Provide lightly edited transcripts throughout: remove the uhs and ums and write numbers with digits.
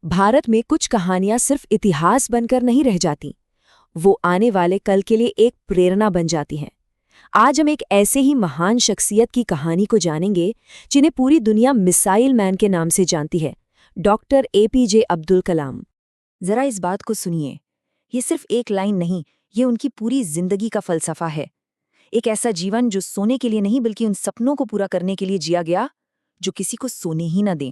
भारत में कुछ कहानियां सिर्फ इतिहास बनकर नहीं रह जाती, वो आने वाले कल के लिए एक प्रेरणा बन जाती हैं। आज हम एक ऐसे ही महान शख्सियत की कहानी को जानेंगे जिन्हें पूरी दुनिया मिसाइल मैन के नाम से जानती है, डॉक्टर एपीजे अब्दुल कलाम। जरा इस बात को सुनिए, ये सिर्फ एक लाइन नहीं, ये उनकी पूरी जिंदगी का फलसफा है। एक ऐसा जीवन जो सोने के लिए नहीं बल्कि उन सपनों को पूरा करने के लिए जिया गया जो किसी को सोने ही न दें।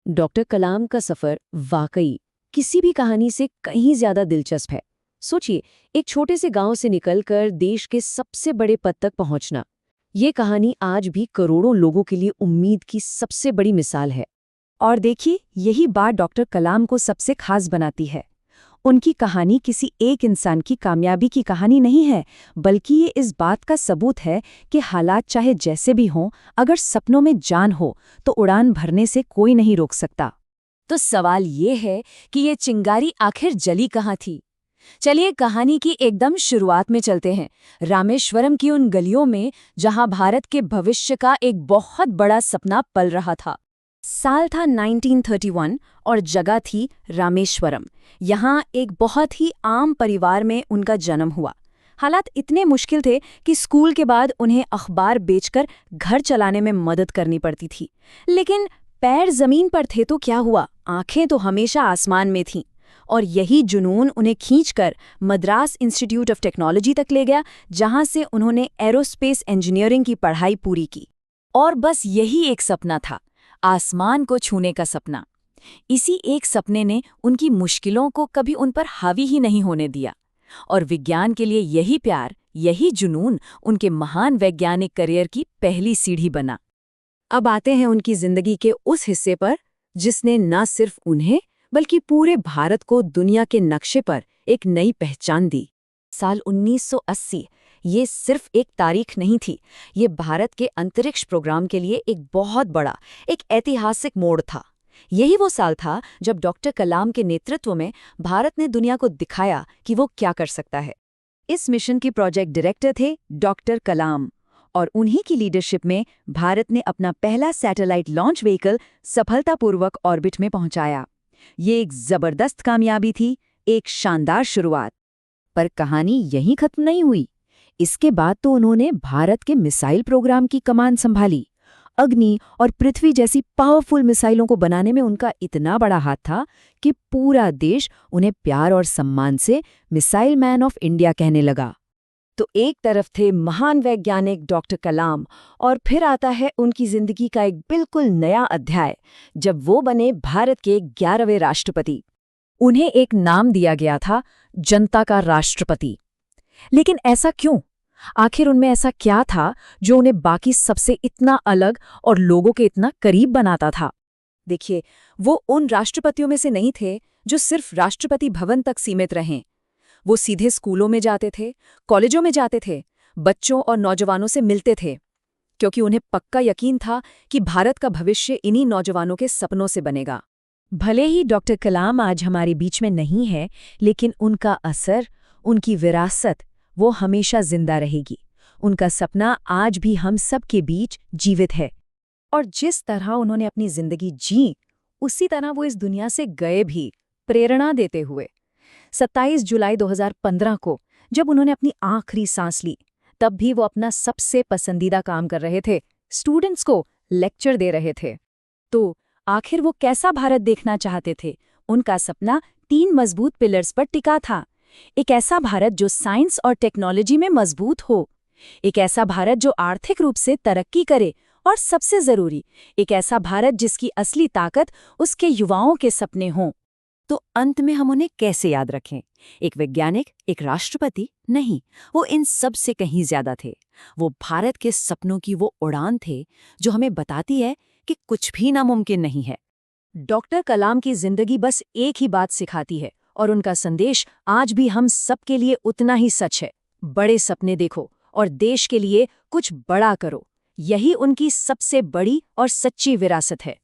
डॉक्टर कलाम का सफर वाकई किसी भी कहानी से कहीं ज्यादा दिलचस्प है। सोचिए, एक छोटे से गांव से निकलकर देश के सबसे बड़े पद तक पहुंचना। ये कहानी आज भी करोड़ों लोगों के लिए उम्मीद की सबसे बड़ी मिसाल है। और देखिए, यही बात डॉक्टर कलाम को सबसे खास बनाती है। उनकी कहानी किसी एक इंसान की कामयाबी की कहानी नहीं है, बल्कि ये इस बात का सबूत है कि हालात चाहे जैसे भी हों, अगर सपनों में जान हो तो उड़ान भरने से कोई नहीं रोक सकता। तो सवाल ये है कि ये चिंगारी आखिर जली कहाँ थी? चलिए कहानी की एकदम शुरुआत में चलते हैं, रामेश्वरम की उन गलियों में जहां भारत के भविष्य का एक बहुत बड़ा सपना पल रहा था। साल था 1931 और जगह थी रामेश्वरम। यहाँ एक बहुत ही आम परिवार में उनका जन्म हुआ। हालात इतने मुश्किल थे कि स्कूल के बाद उन्हें अखबार बेचकर घर चलाने में मदद करनी पड़ती थी। लेकिन पैर जमीन पर थे तो क्या हुआ, आंखें तो हमेशा आसमान में थीं। और यही जुनून उन्हें खींचकर मद्रास इंस्टीट्यूट ऑफ टेक्नोलॉजी तक ले गया, जहां से उन्होंने एरोस्पेस इंजीनियरिंग की पढ़ाई पूरी की। और बस यही एक सपना था, आसमान को छूने का सपना। इसी एक सपने ने उनकी मुश्किलों को कभी उन पर हावी ही नहीं होने दिया। और विज्ञान के लिए यही प्यार, यही जुनून उनके महान वैज्ञानिक करियर की पहली सीढ़ी बना। अब आते हैं उनकी जिंदगी के उस हिस्से पर जिसने न सिर्फ उन्हें बल्कि पूरे भारत को दुनिया के नक्शे पर एक नई पहचान दी। साल 1980 ये सिर्फ एक तारीख नहीं थी, ये भारत के अंतरिक्ष प्रोग्राम के लिए एक बहुत बड़ा, एक ऐतिहासिक मोड़ था। यही वो साल था जब डॉक्टर कलाम के नेतृत्व में भारत ने दुनिया को दिखाया कि वो क्या कर सकता है। इस मिशन के प्रोजेक्ट डायरेक्टर थे डॉक्टर कलाम, और उन्हीं की लीडरशिप में भारत ने अपना पहला सैटेलाइट लॉन्च व्हीकल सफलतापूर्वक ऑर्बिट में पहुंचाया। ये एक जबरदस्त कामयाबी थी, एक शानदार शुरुआत। पर कहानी यहीं खत्म नहीं हुई। इसके बाद तो उन्होंने भारत के मिसाइल प्रोग्राम की कमान संभाली। अग्नि और पृथ्वी जैसी पावरफुल मिसाइलों को बनाने में उनका इतना बड़ा हाथ था कि पूरा देश उन्हें प्यार और सम्मान से मिसाइल मैन ऑफ इंडिया कहने लगा। तो एक तरफ थे महान वैज्ञानिक डॉक्टर कलाम, और फिर आता है उनकी जिंदगी का एक बिल्कुल नया अध्याय, जब वो बने भारत के 11वें राष्ट्रपति। उन्हें एक नाम दिया गया था, जनता का राष्ट्रपति। लेकिन ऐसा क्यों? आखिर उनमें ऐसा क्या था जो उन्हें बाकी सबसे इतना अलग और लोगों के इतना करीब बनाता था? देखिए, वो उन राष्ट्रपतियों में से नहीं थे जो सिर्फ राष्ट्रपति भवन तक सीमित रहें। वो सीधे स्कूलों में जाते थे, कॉलेजों में जाते थे, बच्चों और नौजवानों से मिलते थे, क्योंकि उन्हें पक्का यकीन था कि भारत का भविष्य इन्हीं नौजवानों के सपनों से बनेगा। भले ही डॉक्टर कलाम आज हमारे बीच में नहीं है, लेकिन उनका असर, उनकी विरासत, वो हमेशा जिंदा रहेगी। उनका सपना आज भी हम सब के बीच जीवित है। और जिस तरह उन्होंने अपनी जिंदगी जी, उसी तरह वो इस दुनिया से गए भी, प्रेरणा देते हुए। 27 जुलाई 2015 को जब उन्होंने अपनी आखिरी सांस ली, तब भी वो अपना सबसे पसंदीदा काम कर रहे थे, स्टूडेंट्स को लेक्चर दे रहे थे। तो आखिर वो कैसा भारत देखना चाहते थे? उनका सपना 3 मजबूत पिलर्स पर टिका था। एक ऐसा भारत जो साइंस और टेक्नोलॉजी में मजबूत हो, एक ऐसा भारत जो आर्थिक रूप से तरक्की करे, और सबसे जरूरी, एक ऐसा भारत जिसकी असली ताकत उसके युवाओं के सपने हों। तो अंत में हम उन्हें कैसे याद रखें? एक वैज्ञानिक, एक राष्ट्रपति नहीं, वो इन सब से कहीं ज्यादा थे। वो भारत के सपनों की वो उड़ान थे जो हमें बताती है कि कुछ भी नामुमकिन नहीं है। डॉक्टर कलाम की जिंदगी बस एक ही बात सिखाती है, और उनका संदेश आज भी हम सबके लिए उतना ही सच है। बड़े सपने देखो और देश के लिए कुछ बड़ा करो। यही उनकी सबसे बड़ी और सच्ची विरासत है।